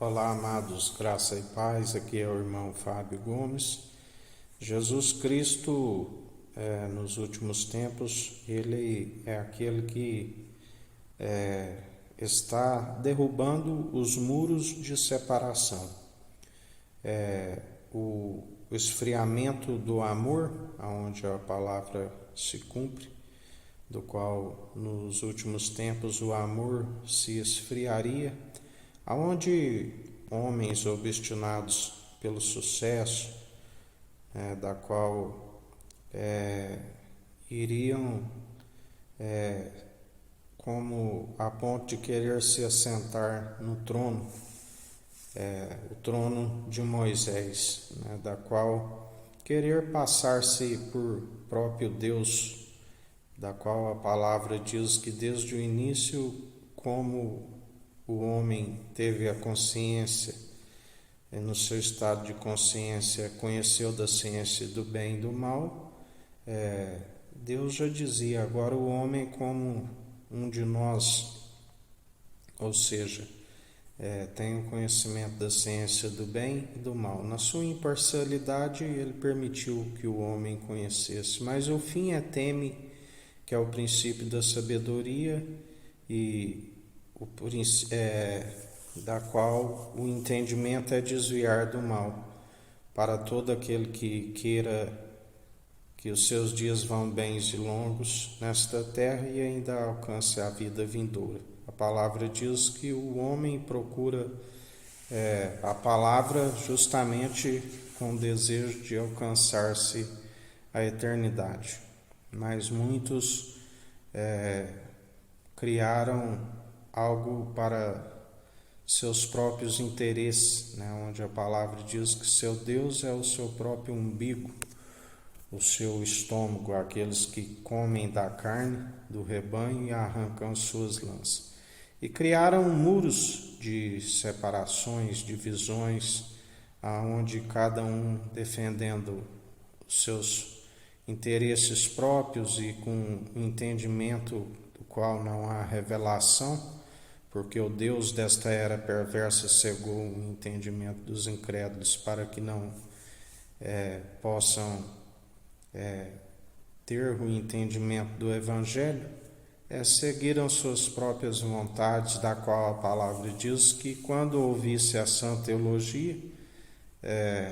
Olá, amados, graça e paz, aqui é o irmão Fábio Gomes. Jesus Cristo, nos últimos tempos, Ele é aquele que está derrubando os muros de separação. O esfriamento do amor, aonde a palavra se cumpre, do qual nos últimos tempos o amor se esfriaria, aonde homens obstinados pelo sucesso, da qual iriam como a ponto de querer se assentar no trono, o trono de Moisés, da qual querer passar-se por próprio Deus, da qual a palavra diz que desde o início, como o homem teve a consciência, no seu estado de consciência, conheceu da ciência do bem e do mal, Deus já dizia, agora o homem como um de nós, ou seja, tem o conhecimento da ciência do bem e do mal. Na sua imparcialidade, ele permitiu que o homem conhecesse, mas o fim é teme, que é o princípio da sabedoria e da qual o entendimento é desviar do mal, para todo aquele que queira que os seus dias vão bens e longos nesta terra e ainda alcance a vida vindoura. A palavra diz que o homem procura a palavra justamente com o desejo de alcançar-se a eternidade, mas muitos criaram algo para seus próprios interesses, onde a palavra diz que seu Deus é o seu próprio umbigo, o seu estômago, aqueles que comem da carne do rebanho e arrancam suas lanças. E criaram muros de separações, divisões, aonde cada um defendendo os seus interesses próprios e com entendimento do qual não há revelação, porque o Deus desta era perversa cegou o entendimento dos incrédulos para que não possam ter o entendimento do Evangelho, seguiram suas próprias vontades, da qual a palavra diz que quando ouvisse a sã teologia,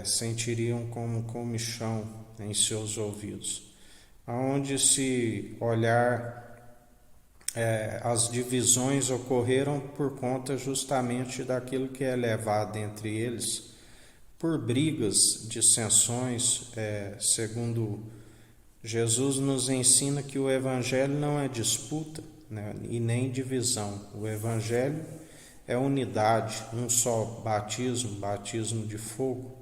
sentiriam como comichão em seus ouvidos. Aonde se olhar, as divisões ocorreram por conta justamente daquilo que é levado entre eles, por brigas, dissensões, segundo Jesus nos ensina que o Evangelho não é disputa, e nem divisão. O Evangelho é unidade, um só batismo, batismo de fogo,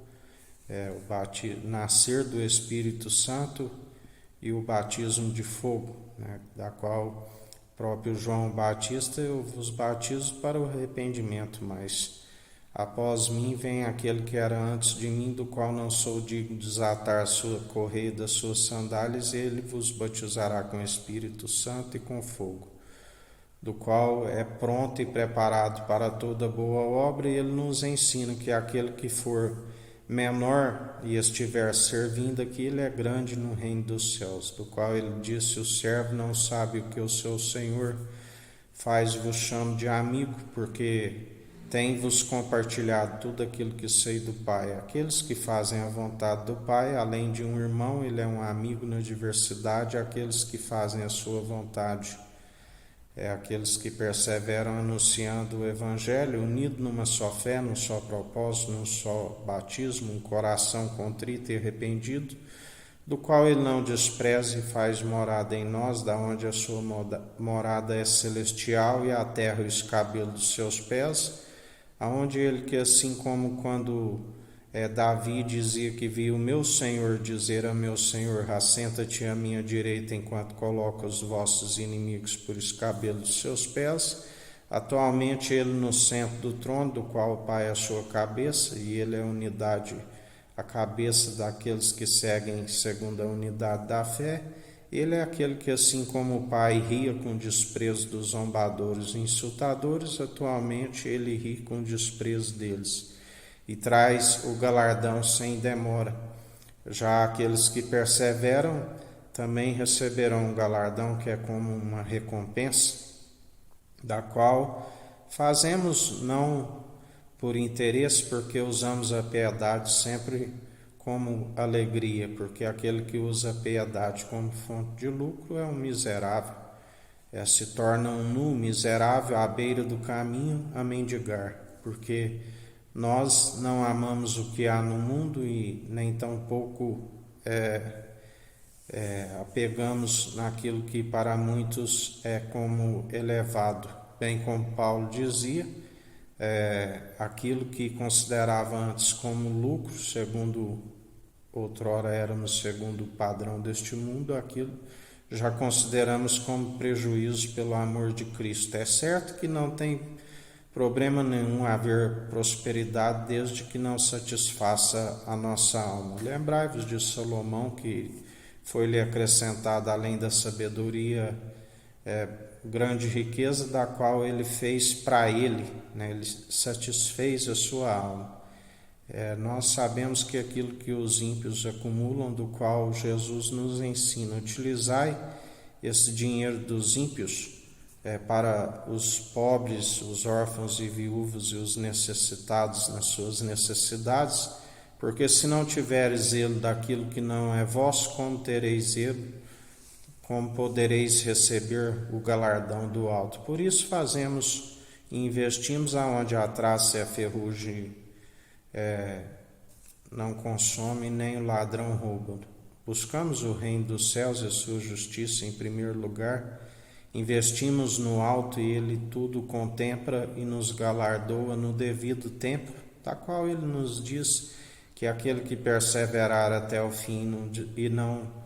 o nascer do Espírito Santo e o batismo de fogo, da qual próprio João Batista, eu vos batizo para o arrependimento, mas após mim vem aquele que era antes de mim, do qual não sou digno de desatar a sua correia das suas sandálias, e ele vos batizará com o Espírito Santo e com fogo, do qual é pronto e preparado para toda boa obra, e ele nos ensina que aquele que for menor e estiver servindo aqui, ele é grande no reino dos céus, do qual ele disse, o servo não sabe o que o seu Senhor faz, vos chamo de amigo, porque tem-vos compartilhado tudo aquilo que sei do Pai. Aqueles que fazem a vontade do Pai, além de um irmão, ele é um amigo na diversidade. Aqueles que fazem a sua vontade, aqueles que perseveram anunciando o Evangelho, unido numa só fé, num só propósito, num só batismo, um coração contrito e arrependido, do qual ele não despreza e faz morada em nós, da onde a sua morada é celestial e a terra o escabelo dos seus pés, aonde ele que assim como quando Davi dizia que viu o meu Senhor dizer a meu Senhor, assenta-te à minha direita enquanto coloca os vossos inimigos por escabelo dos seus pés, atualmente ele no centro do trono, do qual o Pai é a sua cabeça, e ele é a unidade, a cabeça daqueles que seguem segundo a unidade da fé, Ele é aquele que, assim como o Pai ria com desprezo dos zombadores e insultadores, atualmente ele ri com desprezo deles e traz o galardão sem demora. Já aqueles que perseveram também receberão um galardão que é como uma recompensa, da qual fazemos não por interesse, porque usamos a piedade sempre como alegria, porque aquele que usa a piedade como fonte de lucro é um miserável, se torna um nu miserável à beira do caminho a mendigar, porque nós não amamos o que há no mundo e nem tampouco apegamos naquilo que para muitos é como elevado, bem como Paulo dizia, aquilo que considerava antes como lucro, segundo outrora éramos segundo o padrão deste mundo, aquilo já consideramos como prejuízo pelo amor de Cristo. É certo que não tem problema nenhum haver prosperidade desde que não satisfaça a nossa alma. Lembrai-vos de Salomão, que foi-lhe acrescentada além da sabedoria grande riqueza, da qual ele fez para ele, né? Ele satisfez a sua alma. Nós sabemos que aquilo que os ímpios acumulam, do qual Jesus nos ensina, utilizai esse dinheiro dos ímpios para os pobres, os órfãos e viúvos e os necessitados nas suas necessidades, porque se não tiveres zelo daquilo que não é vosso, como tereis zelo? Como podereis receber o galardão do alto? Por isso fazemos e investimos aonde a traça e a ferrugem não consome, nem o ladrão rouba. Buscamos o reino dos céus e a sua justiça em primeiro lugar, investimos no alto e ele tudo contempla e nos galardoa no devido tempo, da qual ele nos diz que aquele que perseverar até o fim e não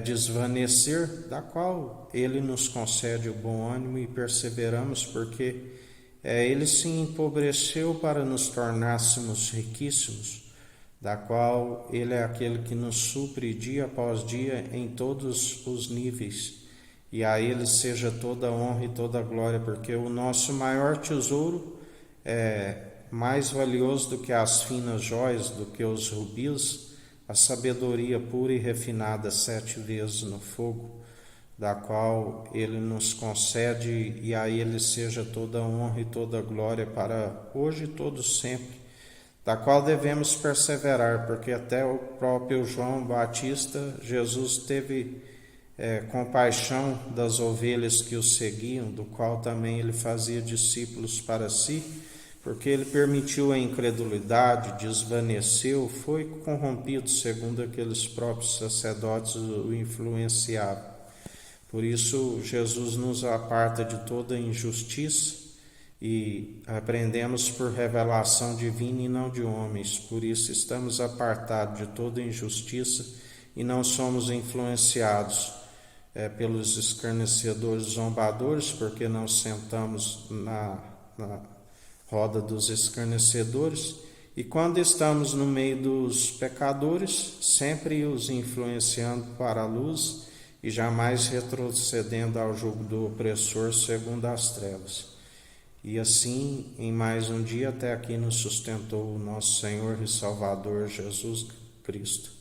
desvanecer, da qual ele nos concede o bom ânimo e perseveramos, porque ele se empobreceu para nos tornássemos riquíssimos, da qual ele é aquele que nos supre dia após dia em todos os níveis, e a ele seja toda a honra e toda a glória, porque o nosso maior tesouro é mais valioso do que as finas joias, do que os rubis, a sabedoria pura e refinada 7 vezes no fogo, da qual ele nos concede, e a ele seja toda a honra e toda a glória para hoje e todo sempre, da qual devemos perseverar, porque até o próprio João Batista, Jesus teve compaixão das ovelhas que o seguiam, do qual também ele fazia discípulos para si, porque ele permitiu a incredulidade, desvaneceu, foi corrompido segundo aqueles próprios sacerdotes o influenciavam. Por isso Jesus nos aparta de toda injustiça e aprendemos por revelação divina e não de homens. Por isso estamos apartados de toda injustiça e não somos influenciados pelos escarnecedores zombadores, porque não sentamos na roda dos escarnecedores, e quando estamos no meio dos pecadores, sempre os influenciando para a luz e jamais retrocedendo ao jugo do opressor segundo as trevas. E assim, em mais um dia, até aqui nos sustentou o nosso Senhor e Salvador Jesus Cristo.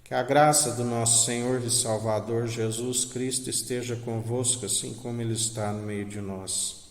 Que a graça do nosso Senhor e Salvador Jesus Cristo esteja convosco, assim como Ele está no meio de nós.